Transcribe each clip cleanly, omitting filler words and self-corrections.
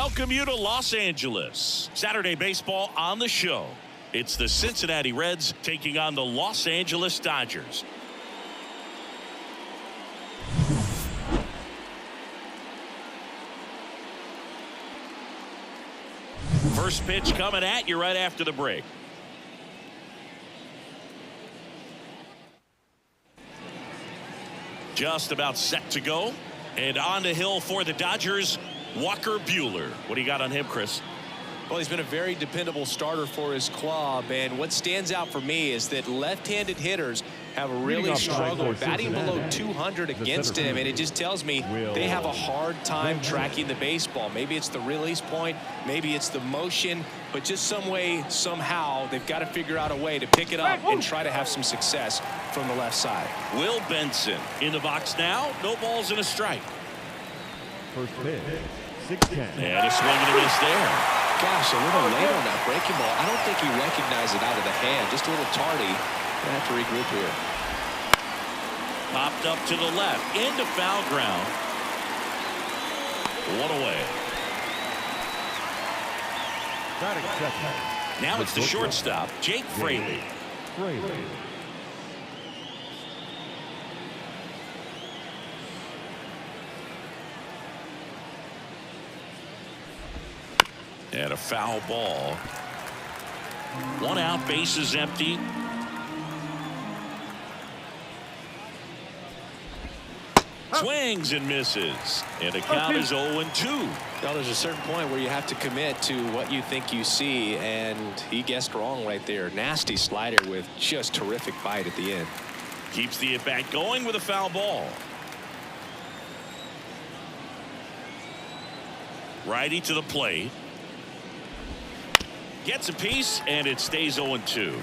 welcome you to Los Angeles. Saturday baseball on the show. It's the Cincinnati Reds taking on the Los Angeles Dodgers. First pitch coming at you right after the break. Just about set to go. And on the hill for the Dodgers, Walker Buehler. What do you got on him, Chris? Well, he's been a very dependable starter for his club, and what stands out for me is that left-handed hitters have really struggled batting below 200 against him, and it just tells me they have a hard time tracking the baseball. Maybe it's the release point, maybe it's the motion, but just some way, somehow, they've got to figure out a way to pick it up and try to have some success from the left side. Will Benson in the box now. No balls and a strike. First pitch, 6-10. And a swing and a miss there. Gosh, a little late on that breaking ball. I don't think he recognized it out of the hand. Just a little tardy. Gonna have to regroup here. Popped up to the left. Into foul ground. One away. Now it's the shortstop, Jake Fraley. And a foul ball. One out, bases empty. Swings and misses. And the count is 0-2. Now there's a certain point where you have to commit to what you think you see, and he guessed wrong right there. Nasty slider with just terrific bite at the end. Keeps the at-bat going with a foul ball. Righty to the plate. Gets a piece, and it stays 0-2.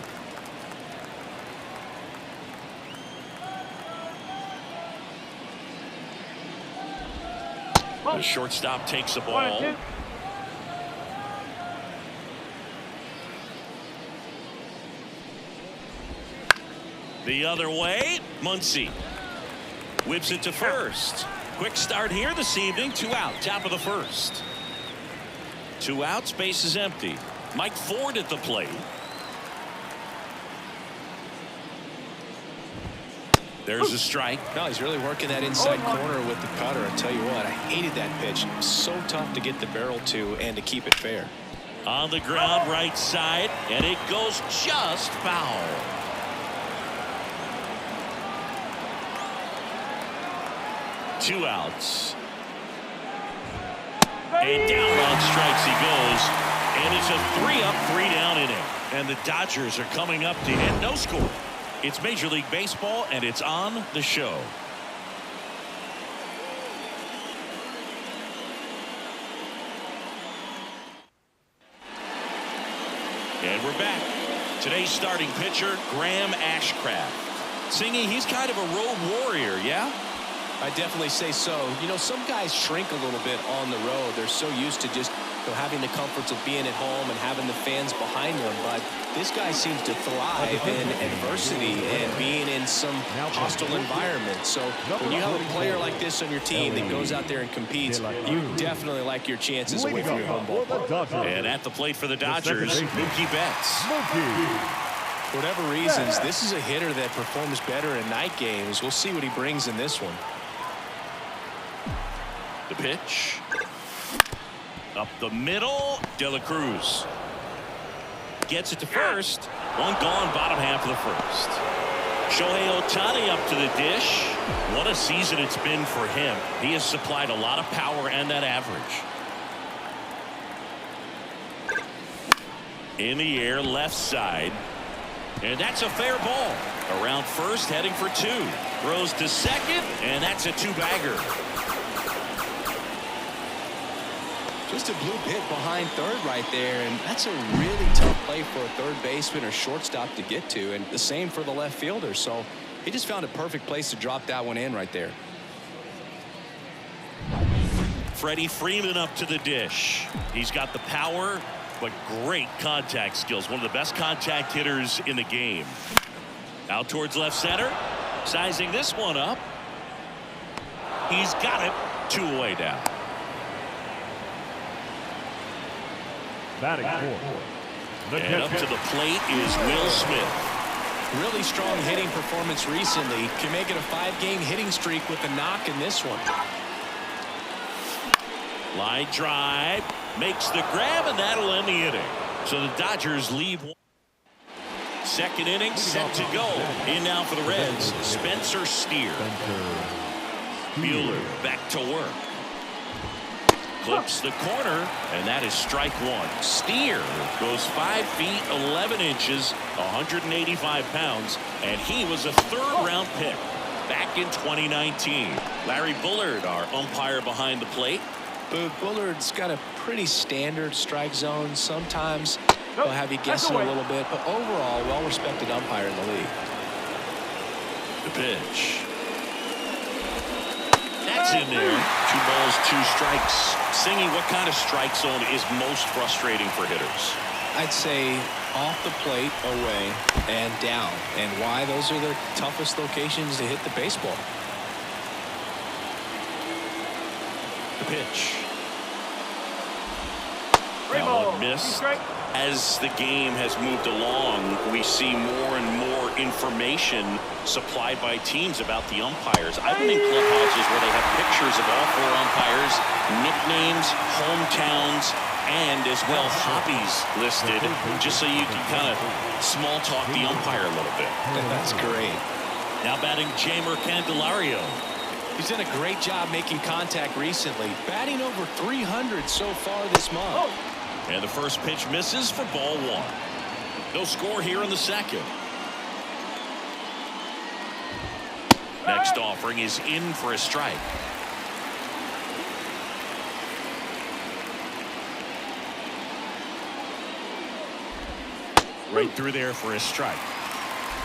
The shortstop takes the ball. The other way, Muncy whips it to first. Quick start here this evening. 2 out, top of the first. 2 outs, base is empty. Mike Ford at the plate. There's a strike. No, he's really working that inside corner with the cutter. I tell you what, I hated that pitch. It was so tough to get the barrel to and to keep it fair. On the ground, right side, and it goes just foul. Two outs. And down on strikes he goes. And it's a 3-up, 3-down inning. And the Dodgers are coming up to hit no score. It's Major League Baseball, and it's on the show. And we're back. Today's starting pitcher, Graham Ashcraft. Singy, he's kind of a road warrior, yeah? I definitely say so. You know, some guys shrink a little bit on the road. They're so used to just having the comforts of being at home and having the fans behind them. But this guy seems to thrive in adversity and being in some hostile environment. So when you have a player like this on your team that goes out there and competes, you definitely like your chances away from your home ballpark. And at the plate for the Dodgers, Mookie Betts. For whatever reasons, this is a hitter that performs better in night games. We'll see what he brings in this one. The pitch. Up the middle, De La Cruz. Gets it to first. One gone, bottom half of the first. Shohei Ohtani up to the dish. What a season it's been for him. He has supplied a lot of power and that average. In the air, left side. And that's a fair ball. Around first, heading for 2. Throws to second, and that's a 2-bagger. Just a blue hit behind third right there, and that's a really tough play for a third baseman or shortstop to get to, and the same for the left fielder. So he just found a perfect place to drop that one in right there. Freddie Freeman up to the dish. He's got the power, but great contact skills. One of the best contact hitters in the game. Out towards left center. Sizing this one up. He's got it. 2 away down. Batting fourth. And up to the plate is Will Smith. Really strong hitting performance recently. Can make it a 5-game hitting streak with a knock in this one. Line drive, makes the grab, and that'll end the inning. So the Dodgers leave one. Second inning set to go. In now for the Reds, Spencer Steer. Buehler back to work. Clips the corner, and that is strike one. Steer goes 5 feet 11 inches, 185 pounds, and he was a third-round pick back in 2019. Larry Bullard, our umpire behind the plate. Bullard's got a pretty standard strike zone. Sometimes he'll have you guessing a little bit, but overall, well-respected umpire in the league. The pitch. That's in there. 2 balls, 2 strikes. Singy, what kind of strike zone is most frustrating for hitters? I'd say off the plate, away, and down. And why? Those are the toughest locations to hit the baseball. The pitch. That one missed. As the game has moved along, we see more and more information supplied by teams about the umpires. I've been in clubhouses where they have pictures of all 4 umpires, nicknames, hometowns, and as well hobbies listed, just so you can kind of small talk the umpire a little bit. That's great. Now batting Jamer Candelario. He's done a great job making contact recently, batting over 300 so far this month. And the first pitch misses for ball 1. No score here in the second. Next offering is in for a strike. Right through there for a strike.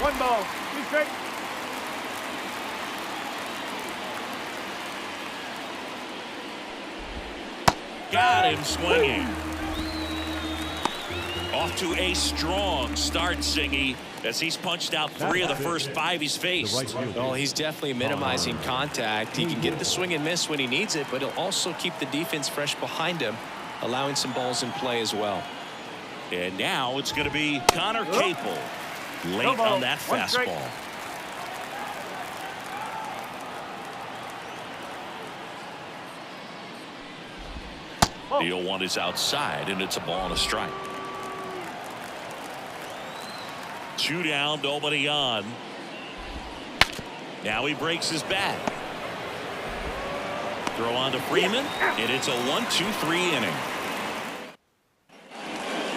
1 ball, 2 strikes. Got him swinging. Off to a strong start, Singy, as he's punched out 3 of the first 5 he's faced. Well, he's definitely minimizing contact. He can get the swing and miss when he needs it, but he'll also keep the defense fresh behind him, allowing some balls in play as well. And now it's going to be Connor Capel late on that fastball. The 0-1 is outside, and it's a ball and a strike. 2 down, nobody on. Now he breaks his bat. Throw on to Freeman, and it's a 1-2-3 inning.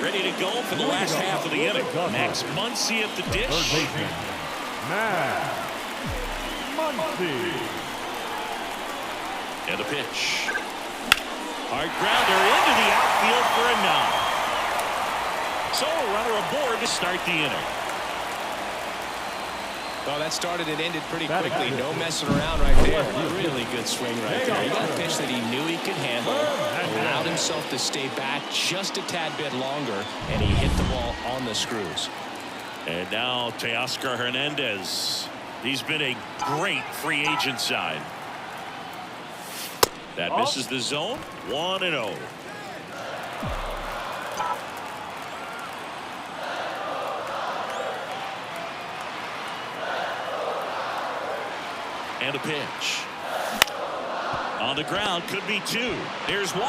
Ready to go for the last half of the inning. Max Muncy at the dish. Max Muncy. And the pitch. Hard grounder into the outfield for a knock. So a runner aboard to start the inning. Well, that started and ended pretty quickly. No messing around right there. Really good swing right there. He got a pitch that he knew he could handle, allowed himself to stay back just a tad bit longer, and he hit the ball on the screws. And now Teoscar Hernandez. He's been a great free agent sign. That misses the zone. 1-0. And a pitch. On the ground, could be 2. There's 1.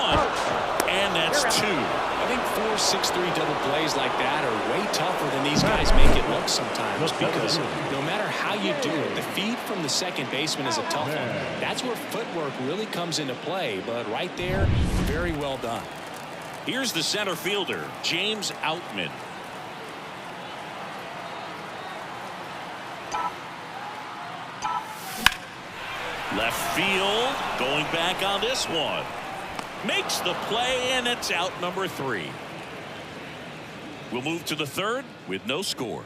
And that's 2. I think 4, 6, 3 double plays like that are way tougher than these guys make it look sometimes, because no matter how you do it, the feed from the second baseman is a tough one. That's where footwork really comes into play, but right there, very well done. Here's the center fielder, James Outman. Left field, going back on this one. Makes the play, and it's out number 3. We'll move to the third with no score.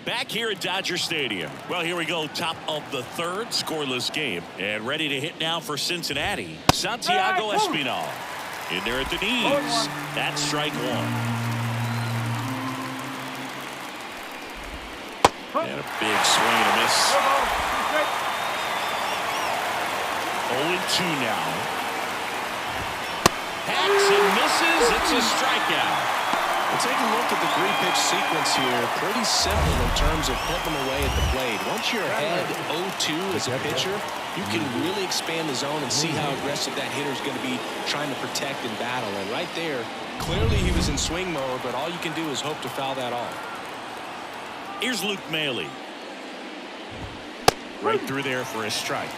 Back here at Dodger Stadium. Well, here we go. Top of the third, scoreless game. And ready to hit now for Cincinnati, Santiago Espinal. In there at the knees. That's strike 1. And a big swing and a miss. 0-2 now. Hacks and misses. It's a strikeout. Well, take a look at the three-pitch sequence here. Pretty simple in terms of putting them away at the plate. Once you're ahead 0-2 as a pitcher, you can really expand the zone and see how aggressive that hitter is going to be trying to protect and battle. And right there, clearly he was in swing mode, but all you can do is hope to foul that off. Here's Luke Maile. Right through there for a strike.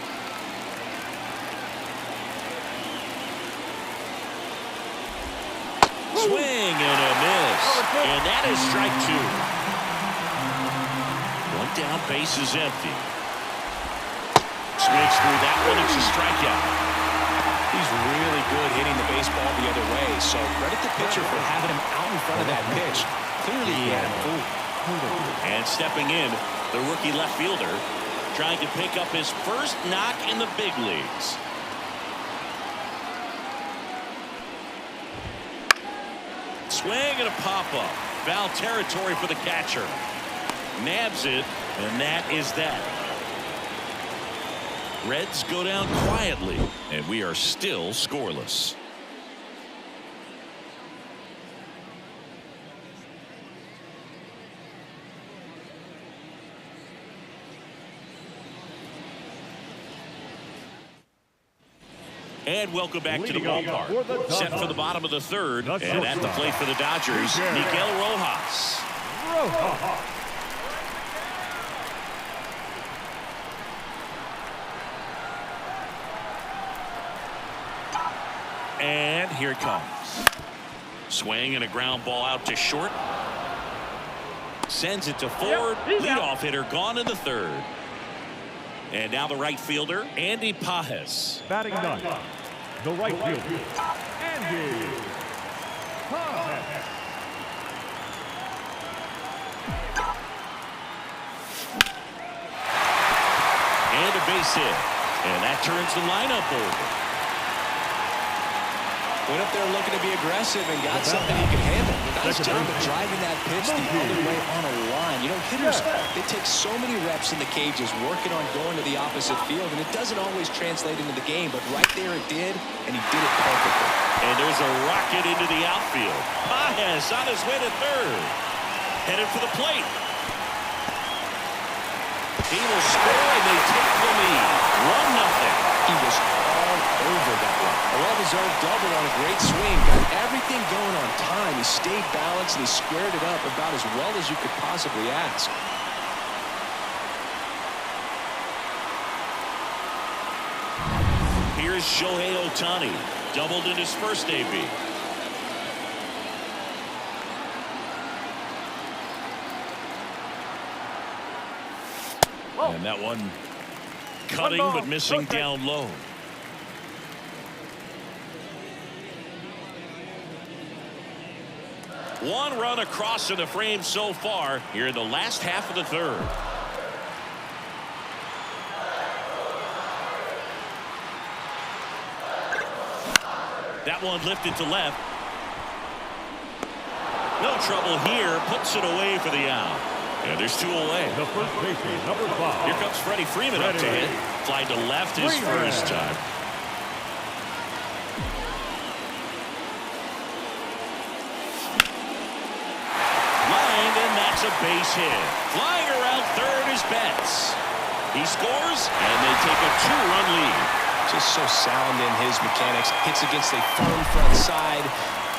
Swing and a miss. And that is strike two. One down, base is empty. Swings through that one. It's a strikeout. He's really good hitting the baseball the other way, so credit the pitcher for having him out in front of that pitch. Clearly he had him fooled. And stepping in, the rookie left fielder, trying to pick up his first knock in the big leagues. Swing and a pop-up. Foul territory for the catcher. Nabs it, and that is that. Reds go down quietly, and we are still scoreless. And welcome back to the ballpark. Set for the bottom of the third. And at the plate for the Dodgers, Miguel Rojas. And here it comes. Swing and a ground ball out to short. Sends it to forward. Leadoff hitter gone in the third. And now the right fielder, Andy Pages. Batting ninth, the right fielder, Andy Pages. And a base hit. And that turns the lineup over. Went up there looking to be aggressive and got something he could handle. Nice job of driving that pitch the other way on a line. You know, hitters, they take so many reps in the cages working on going to the opposite field, and it doesn't always translate into the game, but right there it did, and he did it perfectly. And there's a rocket into the outfield. Pages on his way to third. Headed for the plate. He will score, and they take the lead. 1-0. He was all over that one. A well-deserved double on a great swing. Got everything going on time. He stayed balanced, and he squared it up about as well as you could possibly ask. Here's Shohei Ohtani. Doubled in his first AB. And that one cutting but missing down low. One run across in the frame so far here in the last half of the third. That one lifted to left. No trouble here. Puts it away for the out. And there's two away. The first baseman, number 5. Here comes Freddie Freeman up to hit. Fly to left his first time. Lined, and that's a base hit. Flying around third is Betts. He scores, and they take a 2-run lead. Just so sound in his mechanics. Hits against a firm front side,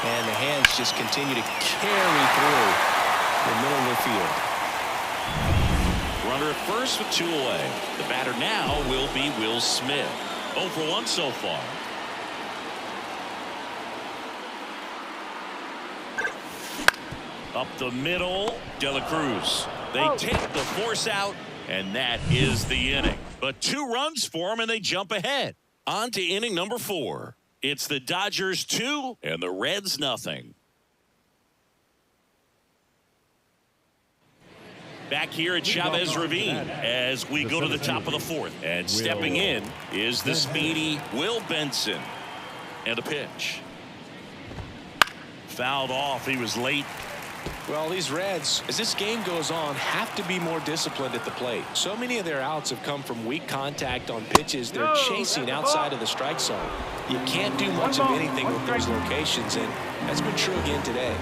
and the hands just continue to carry through the middle of the field. Runner at first with 2 away. The batter now will be Will Smith. 0 for 1 so far. Up the middle, De La Cruz. They take the force out, and that is the inning. But 2 runs for them, and they jump ahead. On to inning number 4. It's the Dodgers 2 and the Reds nothing. Back here at Chavez Ravine as we go to the top of the 4th. And stepping in is the speedy Will Benson. And a pitch. Fouled off. He was late. Well, these Reds, as this game goes on, have to be more disciplined at the plate. So many of their outs have come from weak contact on pitches they're chasing outside of the strike zone. You can't do much of anything with those locations, and that's been true again today.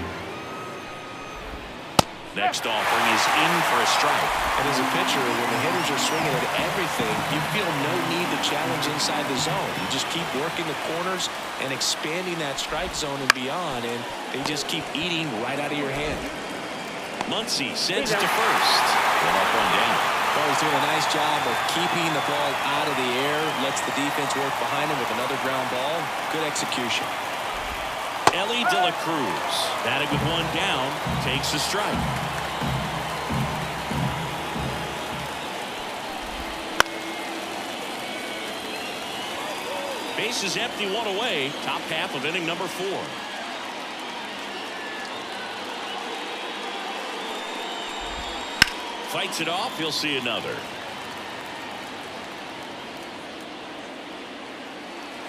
Next offering is in for a strike. And as a pitcher, when the hitters are swinging at everything, you feel no need to challenge inside the zone. You just keep working the corners and expanding that strike zone and beyond, and they just keep eating right out of your hand. Muncy sends it to first. Well, up one down. Well, he's doing a nice job of keeping the ball out of the air, lets the defense work behind him with another ground ball. Good execution. Ellie De La Cruz, batting with one down, takes a strike. Base is empty, one away. Top half of inning number 4. Fights it off. He'll see another.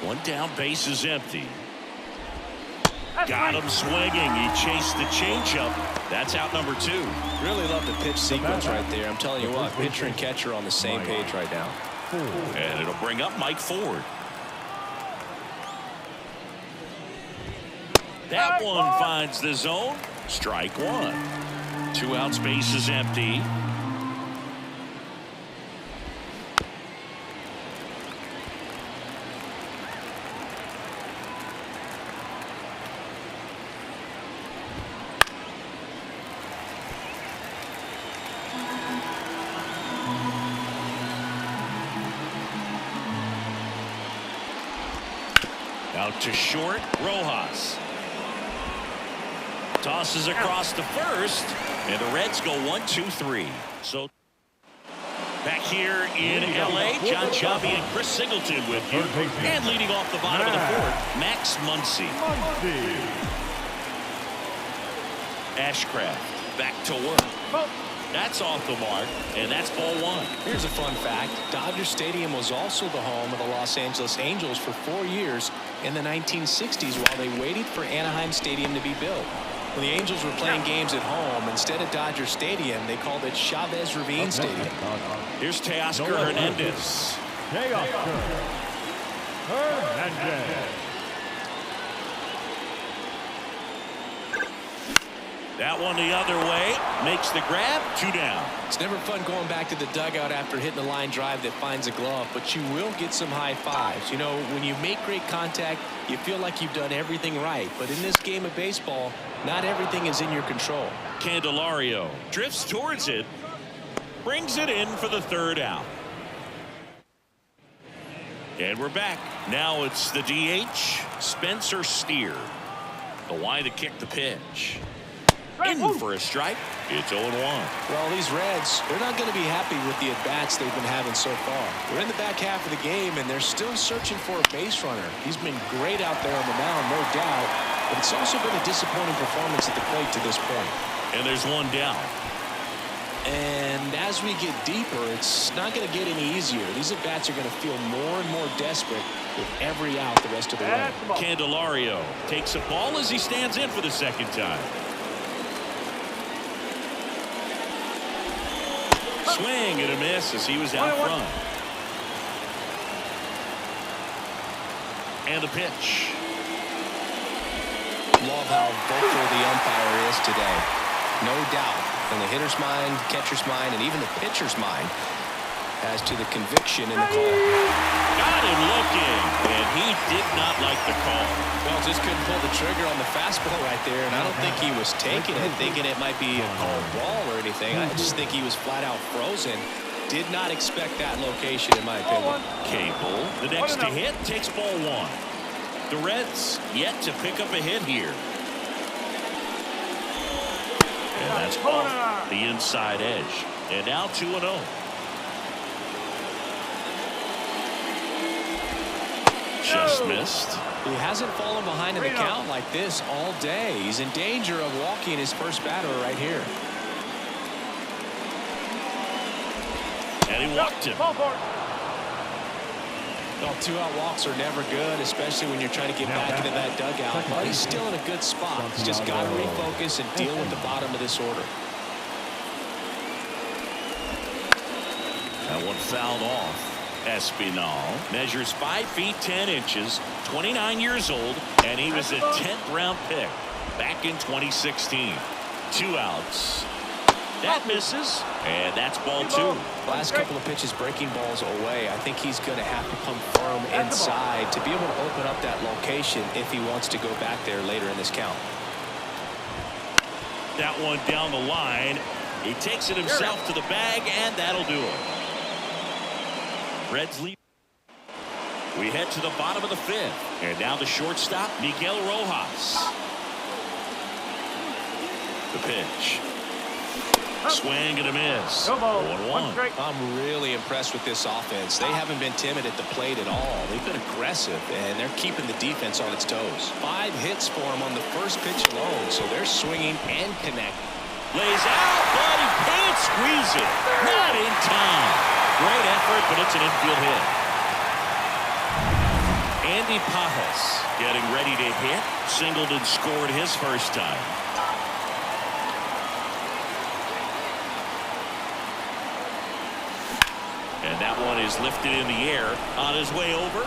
One down, base is empty. Got him swinging. He chased the changeup. That's out number 2. Really love the pitch sequence right there. I'm telling you what, pitcher and catcher on the same page right now. And it'll bring up Mike Ford. That one finds the zone. Strike 1. 2 outs, base is empty. Out to short, Rojas. Tosses across to first, and the Reds go 1-2-3. So back here in L.A., John Chavi and Chris Singleton with you. And leading off the bottom of the 4th, Max Muncy. Ashcraft back to work. That's off the mark, and that's ball 1. Here's a fun fact. Dodger Stadium was also the home of the Los Angeles Angels for 4 years in the 1960s while they waited for Anaheim Stadium to be built. When the Angels were playing games at home, instead of Dodger Stadium, they called it Chavez Ravine Stadium. Here's Teoscar Hernandez. Teoscar Hernandez. That one the other way. Makes the grab. 2 down. It's never fun going back to the dugout after hitting a line drive that finds a glove, but you will get some high fives. You know, when you make great contact, you feel like you've done everything right. But in this game of baseball, not everything is in your control. Candelario drifts towards it. Brings it in for the 3rd out. And we're back. Now it's the DH, Spencer Steer. The line to kick the pitch. In for a strike. It's 0-1. Well, these Reds, they're not going to be happy with the at-bats they've been having so far. We're in the back half of the game, and they're still searching for a base runner. He's been great out there on the mound, no doubt, but it's also been a disappointing performance at the plate to this point. And there's one down. And as we get deeper, it's not going to get any easier. These at-bats are going to feel more and more desperate with every out the rest of the way. Candelario takes a ball as he stands in for the 2nd time. Swing and a miss as he was out front. And the pitch. Love how vocal the umpire is today. No doubt in the hitter's mind, catcher's mind, and even the pitcher's mind as to the conviction in the call. Got him looking, and he did not like the call. Well, just couldn't pull the trigger on the fastball right there, and I don't think he was taking it, thinking it might be a called ball or anything. I just think he was flat out frozen. Did not expect that location, in my opinion. Cable, the next to hit, takes ball 1. The Reds yet to pick up a hit here. And that's off the inside edge. And now 2-0. Just missed. He hasn't fallen behind in the count like this all day. He's in danger of walking his first batter right here. And he walked him. Well, 2-out walks are never good, especially when you're trying to get back into that dugout. But he's still in a good spot. He's just got to refocus and deal with the bottom of this order. That one fouled off. Espinal measures 5 feet 10 inches, 29 years old, and he was a 10th round pick back in 2016. 2 outs. That misses, and that's ball 2. Last couple of pitches breaking balls away. I think he's going to have to come firm inside to be able to open up that location if he wants to go back there later in this count. That one down the line. He takes it himself to the bag, and that'll do it. Reds lead. We head to the bottom of the 5th, and now the shortstop, Miguel Rojas. The pitch. Swing and a miss. 1-1. I'm really impressed with this offense. They haven't been timid at the plate at all. They've been aggressive, and they're keeping the defense on its toes. 5 hits for him on the first pitch alone, so they're swinging and connecting. Lays out, but he can't squeeze it. Not in time. Great effort, but it's an infield hit. Andy Pajas getting ready to hit. Singled and scored his first time. And that one is lifted in the air on his way over.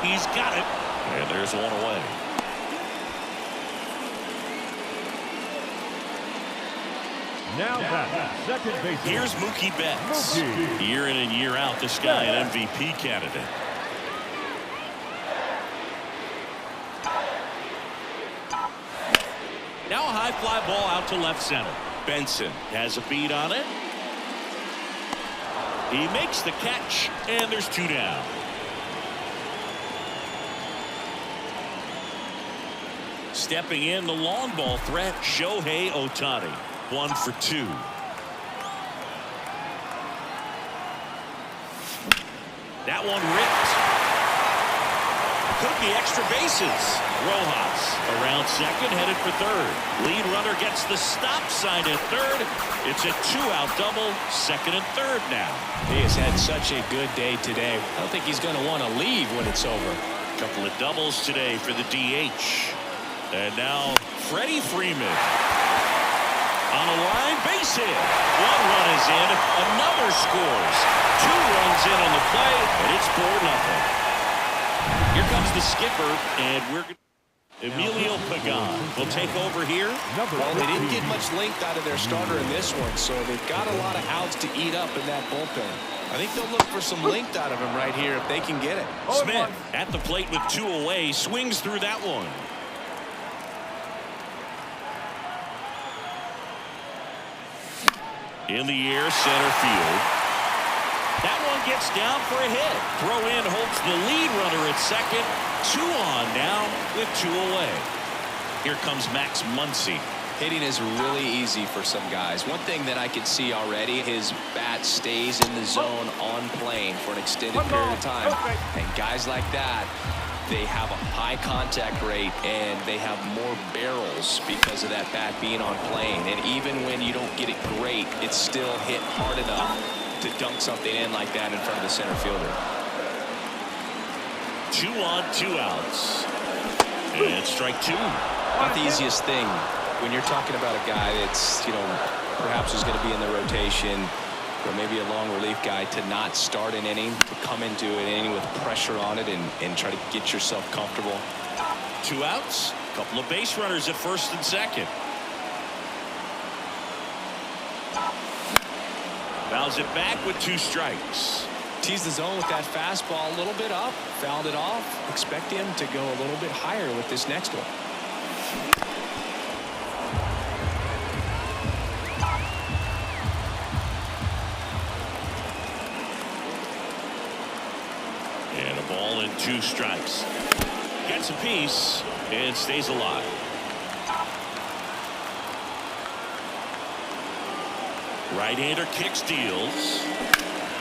He's got it. And there's one away. Now back, second base. Here's Mookie Betts. Year in and year out, this guy an MVP candidate. Now a high fly ball out to left center. Benson has a beat on it. He makes the catch, and there's 2 down. Stepping in, the long ball threat, Shohei Ohtani. 1 for 2. That one ripped. Could be extra bases. Rojas around second, headed for third. Lead runner gets the stop sign at third. It's a 2-out double, second and third now. He has had such a good day today. I don't think he's going to want to leave when it's over. Couple of doubles today for the DH. And now Freddie Freeman. On a line, base hit. 1 run is in, another scores. 2 runs in on the play, and it's 4-0. Here comes the skipper, and Emilio Pagan will take over here. Well, they didn't get much length out of their starter in this one, so they've got a lot of outs to eat up in that bullpen. I think they'll look for some length out of him right here if they can get it. Smith at the plate with 2 away, swings through that one. In the air, center field. That one gets down for a hit. Throw in holds the lead runner at second. 2 on now with 2 away. Here comes Max Muncy. Hitting is really easy for some guys. One thing that I can see already, his bat stays in the zone on plane for an extended period of time. And guys like that, they have a high contact rate and they have more barrels because of that bat being on plane. And even when you don't get it great, it's still hit hard enough to dunk something in like that in front of the center fielder. 2 on, 2 outs. And strike 2. Not the easiest thing when you're talking about a guy that's, perhaps is going to be in the rotation, or maybe a long relief guy, to not start an inning, to come into an inning with pressure on it and try to get yourself comfortable. 2 outs, couple of base runners at first and second. Fouls it back with 2 strikes. Teased the zone with that fastball a little bit up, fouled it off. Expect him to go a little bit higher with this next one. And a ball and 2 strikes. Gets a piece and stays alive. Right-hander kicks, deals.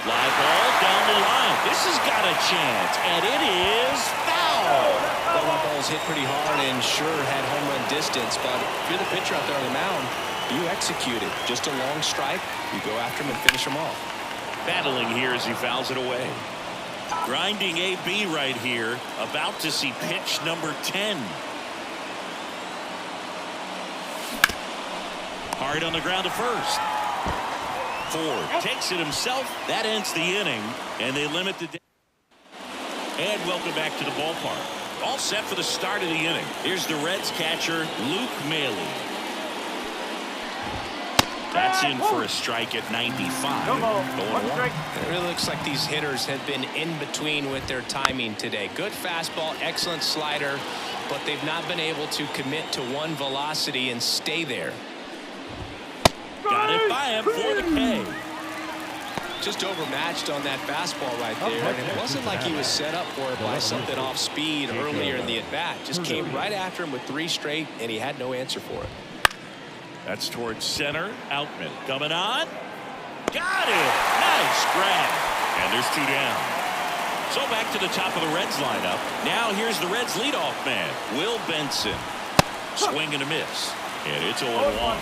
Fly ball down the line. This has got a chance, and it is foul. Well, that ball's hit pretty hard and sure had home run distance, but if you're the pitcher out there on the mound, you execute it. Just a long strike. You go after him and finish him off. Battling here as he fouls it away. Grinding AB right here. About to see pitch number 10. Hard on the ground to first. Ford takes it himself. That ends the inning, and they limit the. And welcome back to the ballpark. All set for the start of the inning. Here's the Reds catcher, Luke Maley. That's in for a strike at 95. Going one. It really looks like these hitters have been in between with their timing today. Good fastball, excellent slider, but they've not been able to commit to one velocity and stay there. Got it by him for the K. Just overmatched on that fastball right there, and it wasn't like he was set up for it by something off speed earlier in the at-bat. Just came right after him with 3 straight, and he had no answer for it. That's towards center. Outman coming on. Got it. Nice grab. And there's 2 down. So back to the top of the Reds lineup. Now here's the Reds leadoff man, Will Benson. Swing and a miss. And it's 0-1.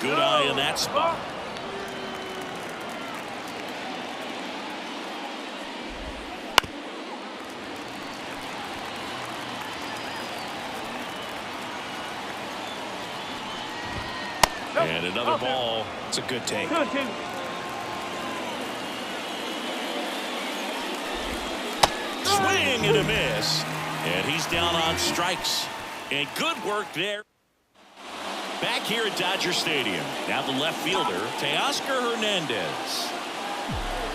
Good eye in that spot. And another ball. It's a good take. Swing and a miss. And he's down on strikes. And good work there. Back here at Dodger Stadium. Now the left fielder, Teoscar Hernandez.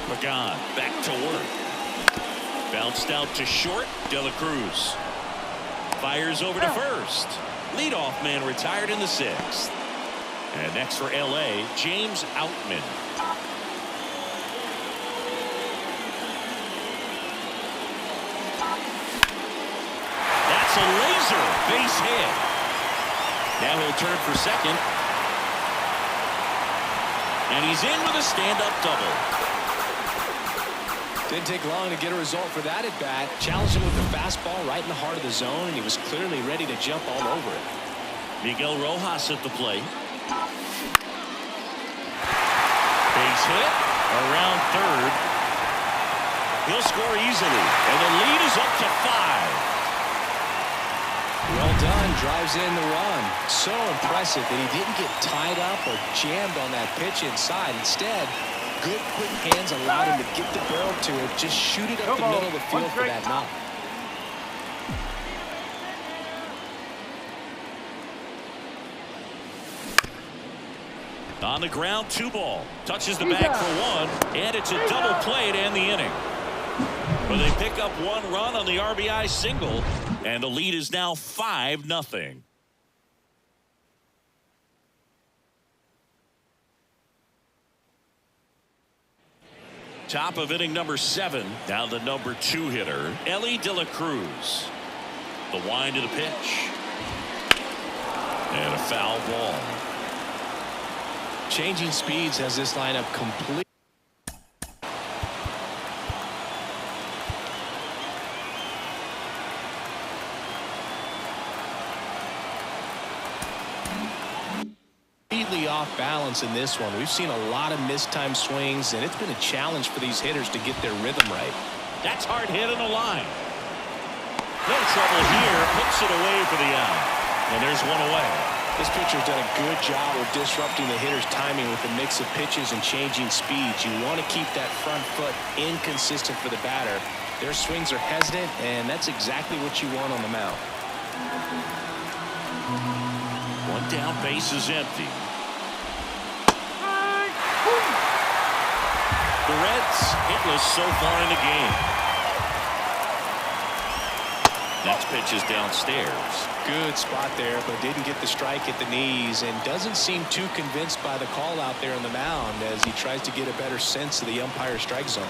McGahn back to work. Bounced out to short. De La Cruz fires over to first. Leadoff man retired in the 6th. And next for LA, James Outman. That's a laser base hit. Now he'll turn for second. And he's in with a stand-up double. Didn't take long to get a result for that at bat. Challenged him with a fastball right in the heart of the zone, and he was clearly ready to jump all over it. Miguel Rojas at the plate. Base hit around third. He'll score easily, and the lead is up to 5. Well done, drives in the run. So impressive that he didn't get tied up or jammed on that pitch inside. Instead, good quick hands allowed him to get the barrel to it, just shoot it up the middle of the field for that knock. On the ground, 2 ball. Touches the bag for 1, and it's a double play to end the inning. But they pick up 1 run on the RBI single, and the lead is now 5-0. Top of inning number 7. Now the number 2 hitter, Ellie De La Cruz. The wind of the pitch. And a foul ball. Changing speeds has this lineup complete. Completely off balance in this one. We've seen a lot of mistimed swings, and it's been a challenge for these hitters to get their rhythm right. That's hard hit in the line. No trouble here. Puts it away for the out. And there's 1 away. This pitcher's done a good job of disrupting the hitter's timing with a mix of pitches and changing speeds. You want to keep that front foot inconsistent for the batter. Their swings are hesitant, and that's exactly what you want on the mound. 1 down, base is empty. The Reds hitless so far in the game. Next pitch is downstairs. Good spot there, but didn't get the strike at the knees, and doesn't seem too convinced by the call out there on the mound as he tries to get a better sense of the umpire's strike zone.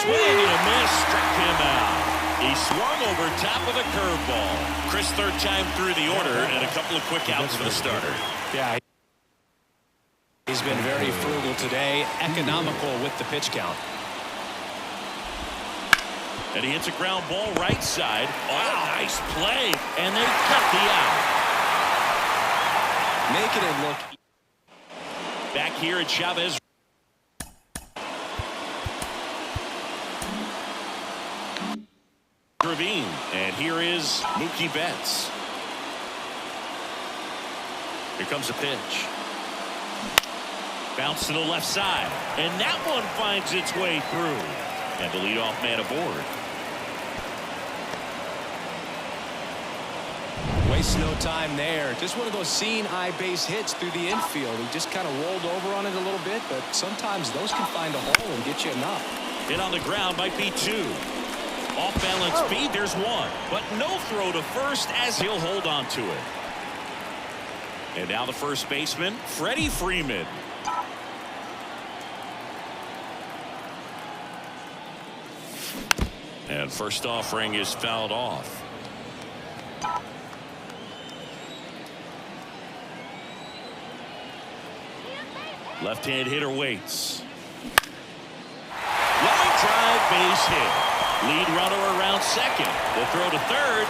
Swing and a miss, struck him out. He swung over top of the curveball. Chris, 3rd time through the order, and a couple of quick outs for the starter. Yeah, he's been very frugal today, economical with the pitch count. And he hits a ground ball right side. Wow, nice play. And they cut the out. Making it look. Back here at Chavez. Ravine. And here is Mookie Betts. Here comes a pitch. Bounce to the left side. And that one finds its way through. And the leadoff man aboard. Wasting no time there. Just one of those seeing eye base hits through the infield. He just kind of rolled over on it a little bit, but sometimes those can find a hole and get you a knock. Hit on the ground might be two. Off balance speed, there's one. But no throw to first as he'll hold on to it. And now the first baseman, Freddie Freeman. And first offering is fouled off. Left-hand hitter waits. Line drive, base hit. Lead runner around second. The throw to third.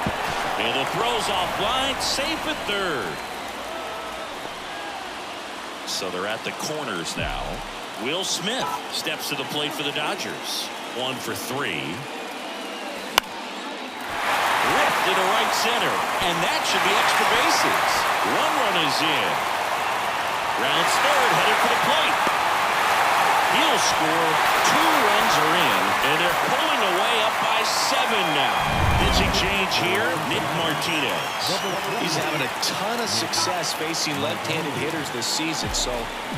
And the throw's offline, safe at third. So they're at the corners now. Will Smith steps to the plate for the Dodgers. 1 for 3. Ripped to the right center. And that should be extra bases. 1 run is in. Rounds third, headed for the plate. He'll score. 2 runs are in, and they're pulling away up by 7 now. Pitching change here, Nick Martinez. He's having a ton of success facing left-handed hitters this season, so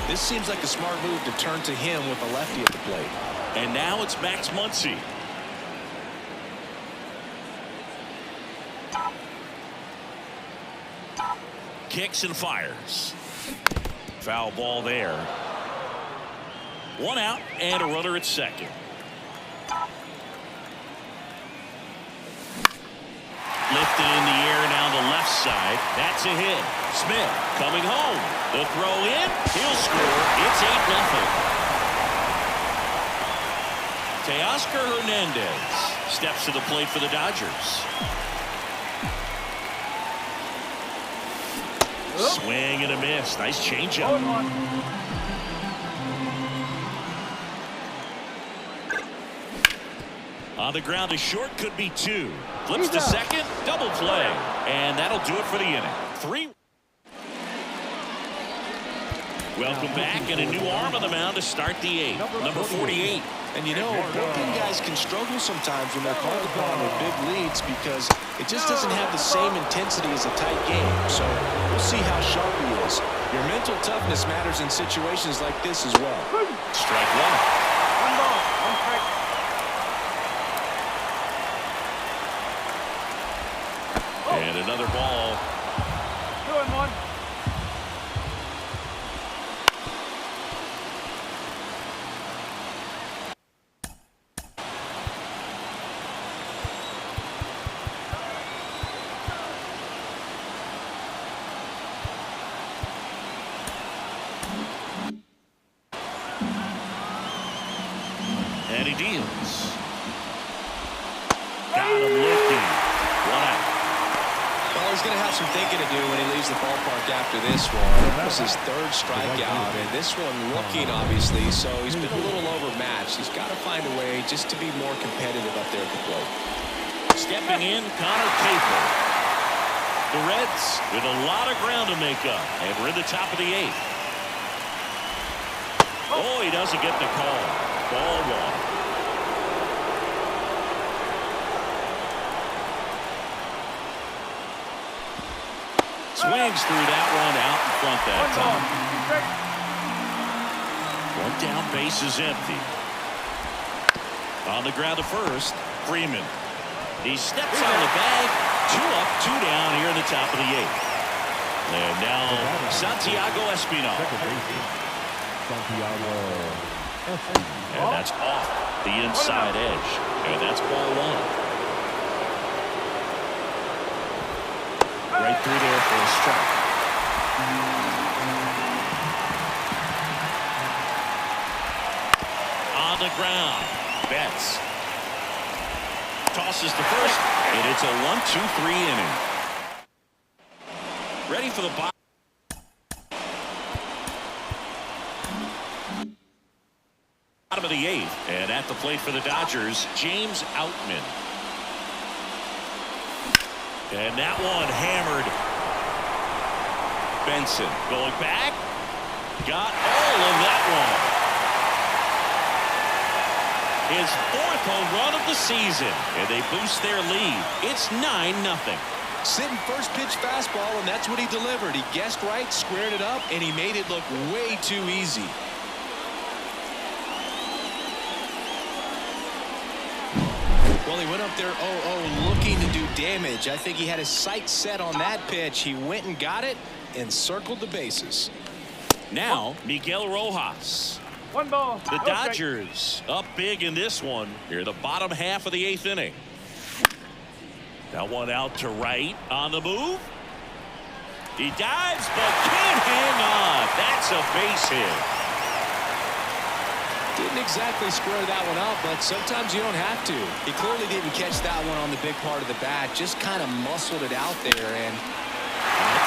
this seems like a smart move to turn to him with a lefty at the plate. And now it's Max Muncy. Kicks and fires. Foul ball there. 1 out and a runner at second. Lifted in the air down the left side. That's a hit. Smith coming home. The throw in. He'll score. It's 8-0. Teoscar Hernandez steps to the plate for the Dodgers. Swing and a miss. Nice changeup. On the ground to short, could be 2. Flips to second, double play. And that'll do it for the inning. 3. Welcome back, and a new arm on the mound to start the 8th. Number 48. And you know, bullpen guys can struggle sometimes when they're called upon with big leads because it just doesn't have the same intensity as a tight game. So we'll see how sharp he is. Your mental toughness matters in situations like this as well. Strike 1. 1 ball, 1 strike. And another ball. 2-1. And he deals. Got him looking. 1 out. Well, he's going to have some thinking to do when he leaves the ballpark after this one. This is his 3rd strikeout, and this one looking, obviously, so he's been a little overmatched. He's got to find a way just to be more competitive up there at the plate. Stepping in, Connor Capel. The Reds with a lot of ground to make up, and we're in the top of the 8th. Oh, he doesn't get the call. Ball 1. Swings through that one out in front that time. 1 down, base is empty. On the ground to first, Freeman. He steps on the bag. 2 up, 2 down here in the top of the 8th. And now Santiago Espinal. And that's off the inside edge. And that's ball 1. Right through there for a strike. On the ground, Betts. tosses to first, and it's a 1-2-3 inning. Ready for the bottom of the eighth, and at the plate for the Dodgers, James Outman. And that one hammered. Benson going back. Got all of that one. His fourth home run of the season, and they boost their lead. It's 9-0. Sitting first pitch fastball, and that's what he delivered. He guessed right, squared it up, and he made it look way too easy. Well, he went up there 0-0 looking to do damage. I think he had his sights set on that pitch. He went and got it and circled the bases. Now, Miguel Rojas. 1 ball. The No strike. Dodgers up big in this one. Here, the bottom half of the eighth inning. That one out to right on the move. He dives, but can't hang on. That's a base hit. Didn't exactly square that one up, but sometimes you don't have to. He clearly didn't catch that one on the big part of the bat, just kind of muscled it out there. And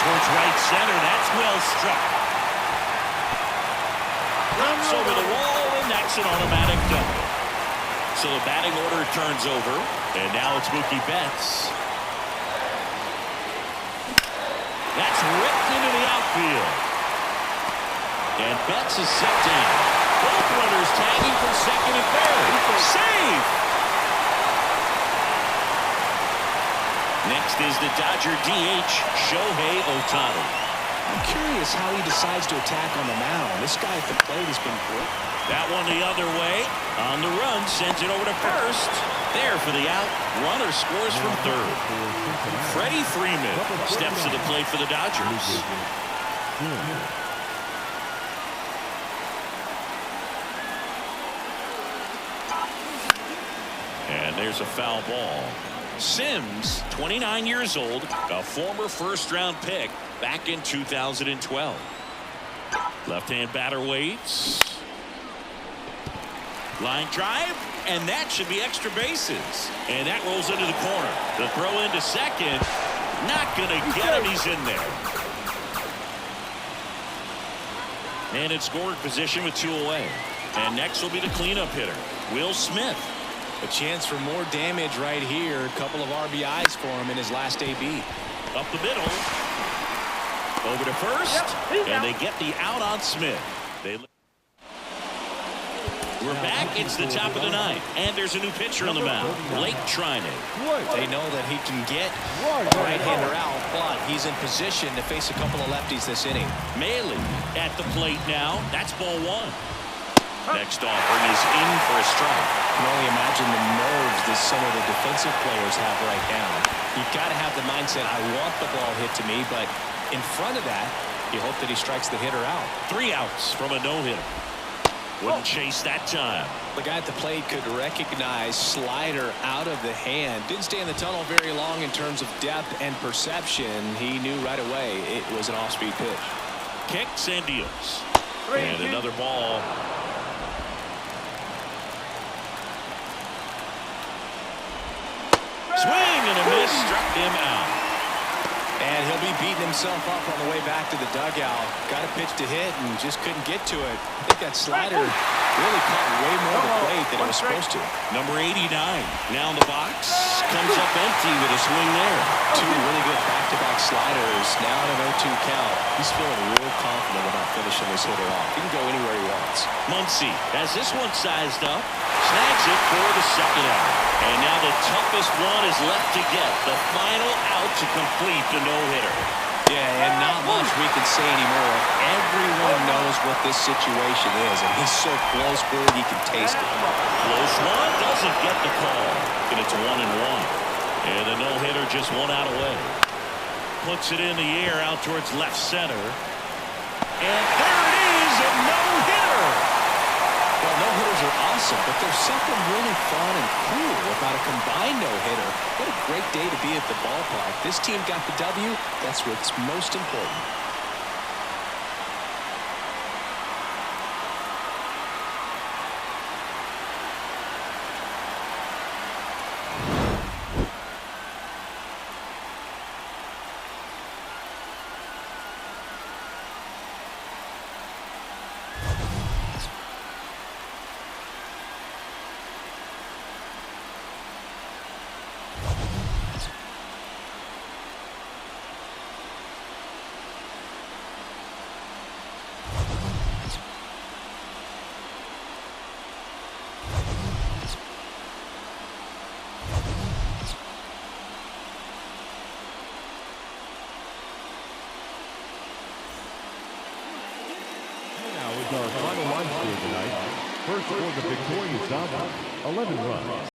towards right center, that's well struck. Knocks over the wall, and that's an automatic double. So the batting order turns over, and now it's Mookie Betts. That's ripped into the outfield. And Betts is set down. Both runners tagging from second and third. Save! Next is the Dodger DH, Shohei Ohtani. I'm curious how he decides to attack on the mound. This guy at the plate has been great. That one the other way. On the run, sends it over to first. There for the out. Runner scores from third. Freddie Freeman steps to the plate for the Dodgers. And there's a foul ball. Sims, 29 years old, a former first-round pick back in 2012. Left-hand batter waits. Line drive, and that should be extra bases. And that rolls into the corner. The throw into second. Not going to get him. He's in there. And in scoring position with 2 away. And next will be the cleanup hitter, Will Smith. A chance for more damage right here. A couple of RBIs for him in his last AB. Up the middle. Over to first. And they get the out on Smith. We're back. It's the top of the ninth. And there's a new pitcher on the mound, Blake Trinan. They know that he can get a right-hander out, but he's in position to face a couple of lefties this inning. Maley at the plate now. That's ball 1. Next offering is in for a strike. I can only imagine the nerves that some of the defensive players have right now. You've got to have the mindset, I want the ball hit to me, but in front of that, you hope that he strikes the hitter out. 3 outs from a no-hitter. Wouldn't chase that time. The guy at the plate could recognize slider out of the hand. Didn't stay in the tunnel very long in terms of depth and perception. He knew right away it was an off-speed pitch. Kicks and deals. And another ball. Swing and a miss, struck him out. And he'll be beating himself up on the way back to the dugout. Got a pitch to hit and just couldn't get to it. I think that slider really caught way more of the plate than it was supposed to. Number 89 now in the box. Comes up empty with a swing there. 2 really good back-to-back sliders. Now in an 0-2 count. He's feeling real confident about finishing this hitter off. He can go anywhere he wants. Muncy has this one sized up. Snags it for the second out. And now the toughest one is left to get. The final out to complete the no-hitter. Yeah, and not much we can say anymore. Everyone knows what this situation is, and he's so close, Berg, he can taste it. Close one, doesn't get the call. And it's 1-1. And the no-hitter just 1 out away. Puts it in the air out towards left center. And there it is, a no-hitter. Well, no-hitters are awesome, but there's something really fun and cool about a combined no-hitter. What a great day to be at the ballpark. This team got the W. That's what's most important. our final line score tonight. First for the victorious Dodgers, 11 runs.